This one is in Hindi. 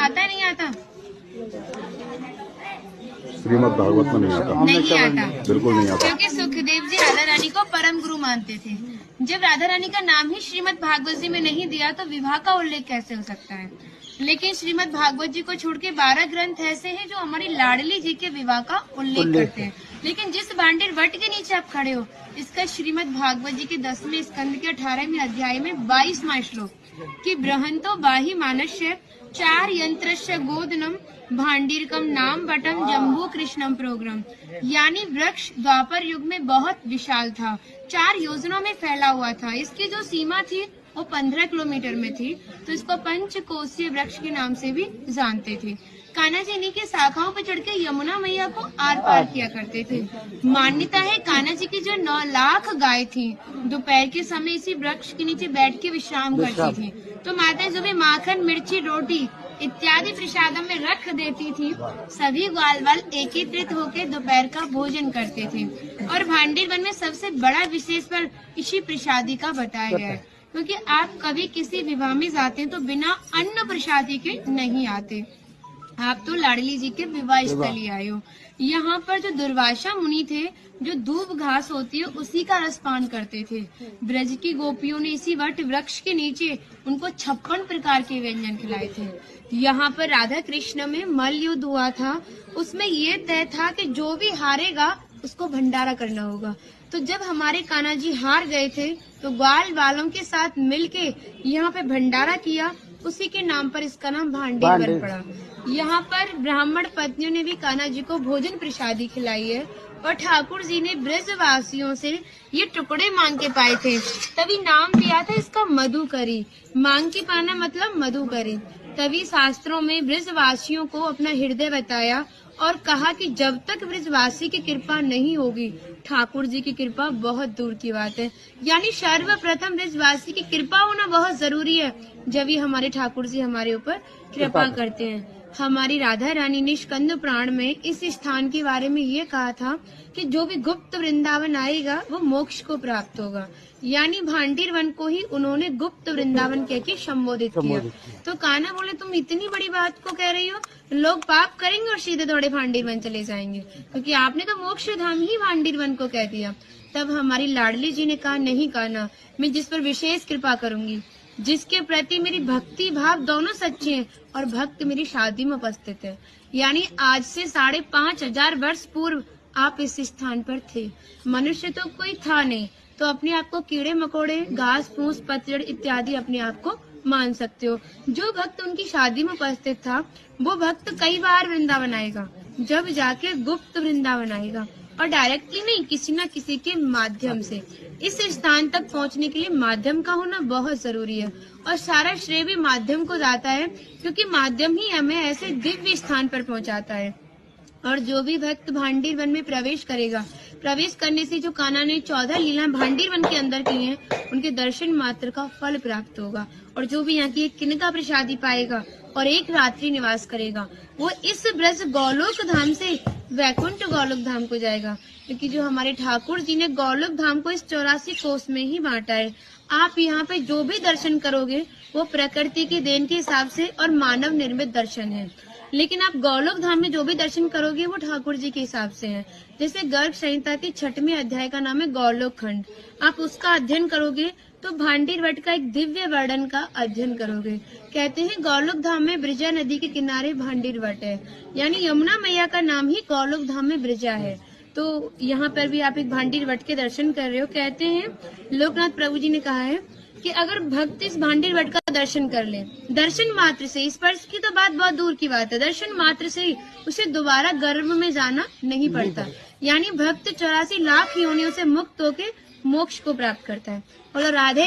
आता है नहीं आता? श्रीमद् भागवत में नहीं आता, नहीं आता, बिल्कुल नहीं आता। क्योंकि सुखदेव जी राधा रानी को परम गुरु मानते थे। जब राधा रानी का नाम ही श्रीमद् भागवत जी में नहीं दिया तो विवाह का उल्लेख कैसे हो सकता है? लेकिन श्रीमद् भागवत जी को छोड़ के 12 ग्रंथ ऐसे हैं जो हमारी लाडली जी के विवाह का उल्लेख करते हैं। लेकिन जिस भांडेर वट के नीचे आप खड़े हो, इसका श्रीमद् भागवत जी के 10वें स्कंद के 18वें अध्याय में 22वां श्लोक कि बृहंतो बाहि मानस्य 4 यंत्रस्य गोदनम भांडीरकम नाम बटम जम्बू कृष्णम प्रोग्राम, यानी वृक्ष द्वापर युग में बहुत विशाल था, 4 योजनों में फैला हुआ था। इसकी जो सीमा थी वो 15 किलोमीटर में थी, तो इसको पंचकोशीय वृक्ष के नाम से भी जानते थे। कान्हा जी इन्हीं के शाखाओं पर चढ़ के यमुना मैया को आर पार किया करते थे। मान्यता है कान्हा जी की जो 9 लाख गाय थी, दोपहर के समय इसी वृक्ष के नीचे बैठ के विश्राम करती थी। तो माता जो भी माखन, मिर्ची, रोटी इत्यादि प्रसादम में रख देती थी, सभी ग्वाल वाल एकत्रित होकर दोपहर का भोजन करते थे। और भांडीर वन में सबसे बड़ा विशेष पर इसी प्रसादी का बताया गया है, क्योंकि आप कभी किसी विवाह में जाते हैं तो बिना अन्न प्रसादी के नहीं आते। आप तो लाडली जी के विवाह स्थली आए हो। यहाँ पर जो दुर्वासा मुनि थे, जो दूब घास होती है उसी का रस पान करते थे। ब्रज की गोपियों ने इसी वट वृक्ष के नीचे उनको 56 प्रकार के व्यंजन खिलाए थे। यहाँ पर राधा कृष्ण में मल्ल युद्ध हुआ था, उसमें ये तय था कि जो भी हारेगा उसको भंडारा करना होगा। तो जब हमारे कान्हा जी हार गए थे तो ग्वाल वालों के साथ मिलके यहाँ पे भंडारा किया, उसी के नाम पर इसका नाम भांडीर वन पड़ा। यहाँ पर ब्राह्मण पत्नियों ने भी कान्हा जी को भोजन प्रसादी खिलाई है, और ठाकुर जी ने ब्रजवासियों से ये टुकड़े मांग के पाए थे, तभी नाम दिया था इसका मधुकरी। मांग के पाना मतलब मधुकरी। तभी शास्त्रों में ब्रजवासियों को अपना हृदय बताया और कहा कि जब तक ब्रजवासी की कृपा नहीं होगी, ठाकुर जी की कृपा बहुत दूर की बात है। यानी सर्वप्रथम ब्रजवासी की कृपा होना बहुत जरूरी है, जब ही हमारे ठाकुर जी हमारे ऊपर कृपा करते हैं। हमारी राधा रानी ने स्कंद पुराण में इस स्थान के बारे में ये कहा था कि जो भी गुप्त वृंदावन आएगा वो मोक्ष को प्राप्त होगा। यानी भांडीर वन को ही उन्होंने गुप्त वृंदावन कह के संबोधित किया। तो कान्हा बोले तुम इतनी बड़ी बात को कह रही हो, लोग पाप करेंगे और सीधे दौड़े भांडीर वन चले जाएंगे, क्योंकि आपने तो मोक्ष धाम ही भांडीर वन को कह दिया। तब हमारी लाडली जी ने कहा नहीं कान्हा, मैं जिस पर विशेष कृपा करूंगी, जिसके प्रति मेरी भक्ति भाव दोनों सच्चे हैं और भक्त मेरी शादी में उपस्थित है। यानी आज से 5,500 वर्ष पूर्व आप इस स्थान पर थे। मनुष्य तो कोई था नहीं, तो अपने आप को कीड़े मकोड़े, घास फूस, पतझड़ इत्यादि अपने आप को मान सकते हो। जो भक्त उनकी शादी में उपस्थित था, वो भक्त कई बार वृंदावन आएगा, जब जाके गुप्त वृंदावन आएगा, और डायरेक्टली नहीं, किसी न किसी के माध्यम से। इस स्थान तक पहुंचने के लिए माध्यम का होना बहुत जरूरी है, और सारा श्रेय भी माध्यम को जाता है, क्योंकि माध्यम ही हमें ऐसे दिव्य स्थान पर पहुंचाता है। और जो भी भक्त भांडीर वन में प्रवेश करेगा, प्रवेश करने से जो कान्हा ने 14 लीला भांडीर वन के अंदर की हैं, उनके दर्शन मात्र का फल प्राप्त होगा। और जो भी यहाँ की एक किनका प्रसादी पाएगा और एक रात्रि निवास करेगा, वो इस ब्रज गौलोक धाम से वैकुंठ गौलोक धाम को जाएगा, क्योंकि जो हमारे ठाकुर जी ने गौलोक धाम को इस 84 कोष में ही बांटा है। आप यहाँ पे जो भी दर्शन करोगे वो प्रकृति की देन के हिसाब से और मानव निर्मित दर्शन है, लेकिन आप गौलोक धाम में जो भी दर्शन करोगे वो ठाकुर जी के हिसाब से है। जैसे गर्ग संहिता के 6वें अध्याय का नाम है गौलोक खंड, आप उसका अध्ययन करोगे तो भांडीर वट का एक दिव्य वर्णन का अध्ययन करोगे। कहते हैं गौलोक धाम में ब्रजा नदी के किनारे भांडीर वट है, यानी यमुना मैया का नाम ही गौलोक धाम में ब्रजा है। तो यहाँ पर भी आप एक भांडीर वट के दर्शन कर रहे हो। कहते हैं लोकनाथ प्रभु जी ने कहा है कि अगर भक्त इस भांडीर वट का दर्शन कर ले, दर्शन मात्र से, स्पर्श की तो बात बहुत दूर की बात है, दर्शन मात्र से ही उसे दोबारा गर्भ में जाना नहीं पड़ता। यानी भक्त 84 लाख योनियों से मुक्त होकर मोक्ष को प्राप्त करता है। और राधे